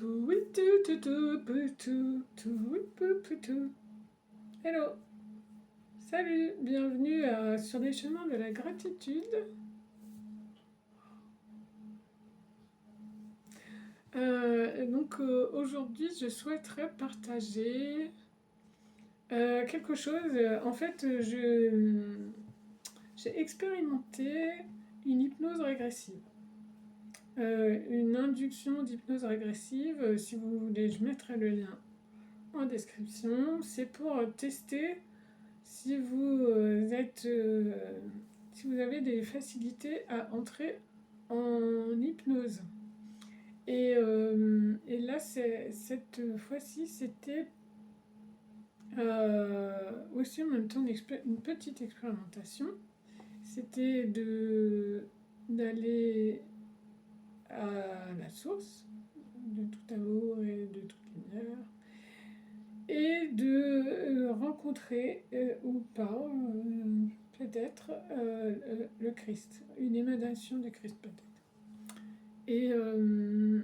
Hello, salut, bienvenue sur les chemins de la gratitude. Aujourd'hui, je souhaiterais partager quelque chose. En fait, j'ai expérimenté une hypnose régressive. Une induction d'hypnose régressive. Si vous voulez, je mettrai le lien en description. C'est pour tester si si vous avez des facilités à entrer en hypnose. Et là, cette fois-ci, c'était aussi en même temps une petite expérimentation. C'était d'aller à la source de tout amour et de toute lumière et de rencontrer ou pas peut-être le Christ, une émanation du Christ peut-être. Et, euh,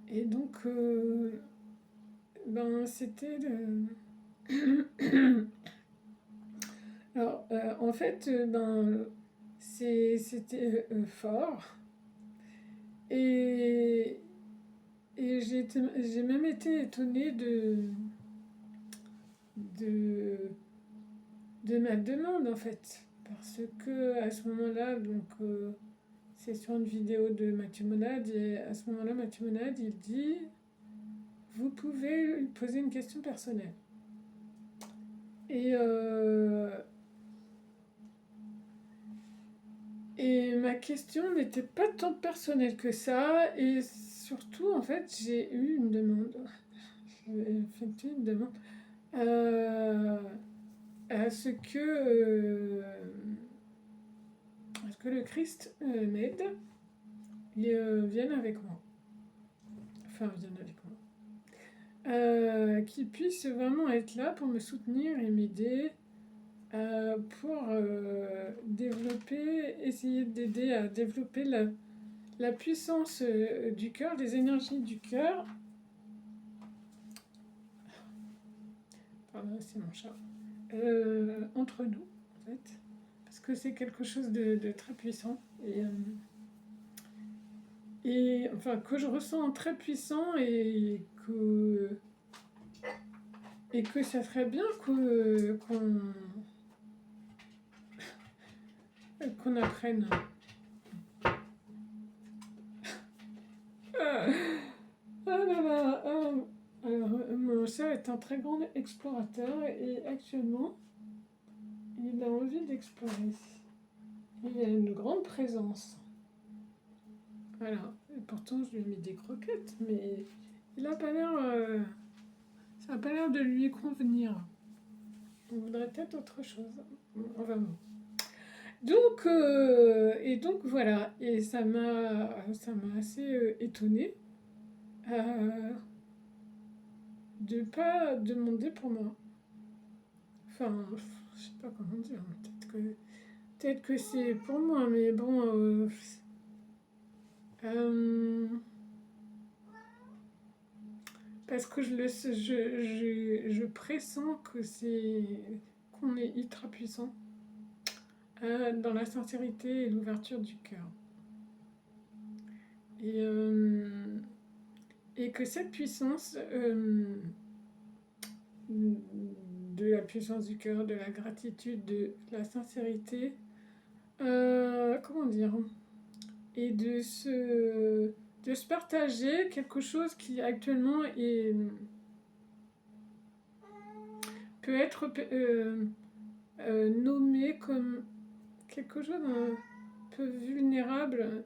et donc, c'était Alors, en fait, c'était fort. Et, et j'ai même été étonnée de, de ma demande, en fait. Parce que à ce moment-là, c'est sur une vidéo de Mathieu Monade, et à ce moment-là, Mathieu Monade, il dit, vous pouvez lui poser une question personnelle. Et, euh, et ma question n'était pas tant personnelle que ça, et surtout, en fait, j'ai eu une demande. J'ai effectué une demande euh, à ce que le Christ m'aide, et vienne avec moi. Enfin, vienne avec moi. Qu'il puisse vraiment être là pour me soutenir et m'aider pour essayer d'aider à développer la puissance du cœur, des énergies du cœur. Pardon, c'est mon chat. Entre nous, en fait. Parce que c'est quelque chose de très puissant. Et enfin, que je ressens très puissant et que ça serait bien qu'on apprenne. Ah, ah là là, alors, mon chat est un très grand explorateur et actuellement, il a envie d'explorer. Il a une grande présence. Voilà. Et pourtant, je lui ai mis des croquettes, mais il a pas l'air, ça n'a pas l'air de lui convenir. On voudrait peut-être autre chose. Enfin bon. Donc voilà, et ça m'a assez étonnée de pas demander pour moi. Enfin, je sais pas comment dire. Peut-être que c'est pour moi, mais bon. Euh, parce que je pressens qu'on est ultra puissant dans la sincérité et l'ouverture du cœur. Et, euh, et que cette puissance, de la puissance du cœur, de la gratitude, de la sincérité, comment dire, et de se partager quelque chose qui actuellement peut être nommé comme quelque chose d'un peu vulnérable.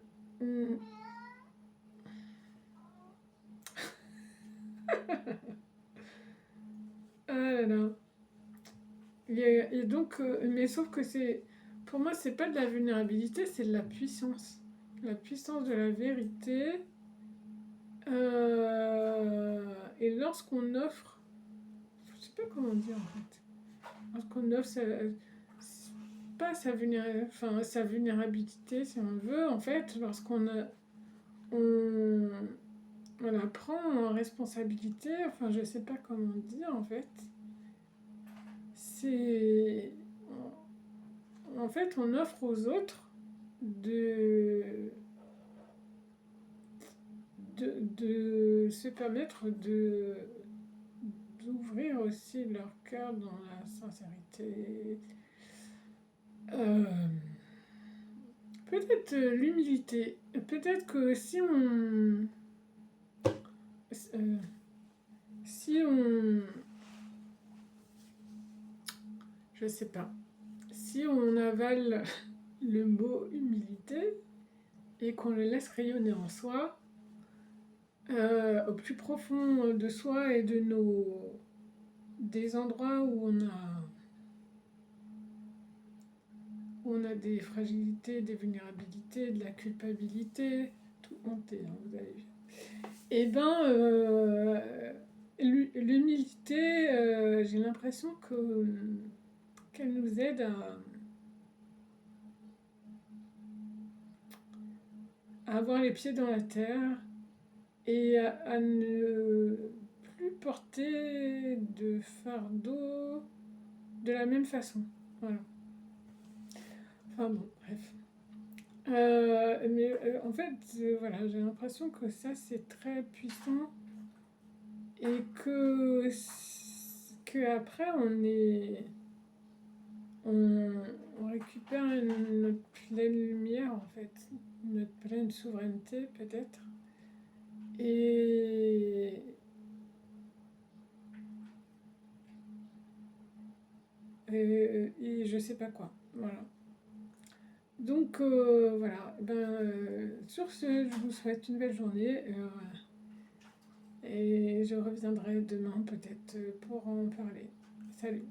Ah là là. Et donc, mais sauf que pour moi, c'est pas de la vulnérabilité, c'est de la puissance. La puissance de la vérité. Et lorsqu'on offre, je sais pas comment dire en fait, lorsqu'on offre pas sa vulnérabilité si on veut, en fait, lorsqu'on on, on la prend en responsabilité, enfin je sais pas comment dire en fait. C'est... En fait, on offre aux autres de se permettre d'ouvrir aussi leur cœur dans la sincérité. Euh, Peut-être l'humilité. Peut-être que euh, si on, je sais pas, si on avale le mot humilité et qu'on le laisse rayonner en soi, au plus profond de soi et de des endroits où on a des fragilités, des vulnérabilités, de la culpabilité, tout hanté, hein, vous avez vu. Et ben, l'humilité, j'ai l'impression qu'elle nous aide à avoir les pieds dans la terre et à ne plus porter de fardeau de la même façon. Voilà. Enfin bon, bref. Mais en fait, voilà, j'ai l'impression que ça c'est très puissant et que après on, on récupère notre pleine lumière en fait, notre pleine souveraineté peut-être et, et je sais pas quoi. Voilà. Donc voilà, sur ce, je vous souhaite une belle journée et je reviendrai demain peut-être pour en parler. Salut!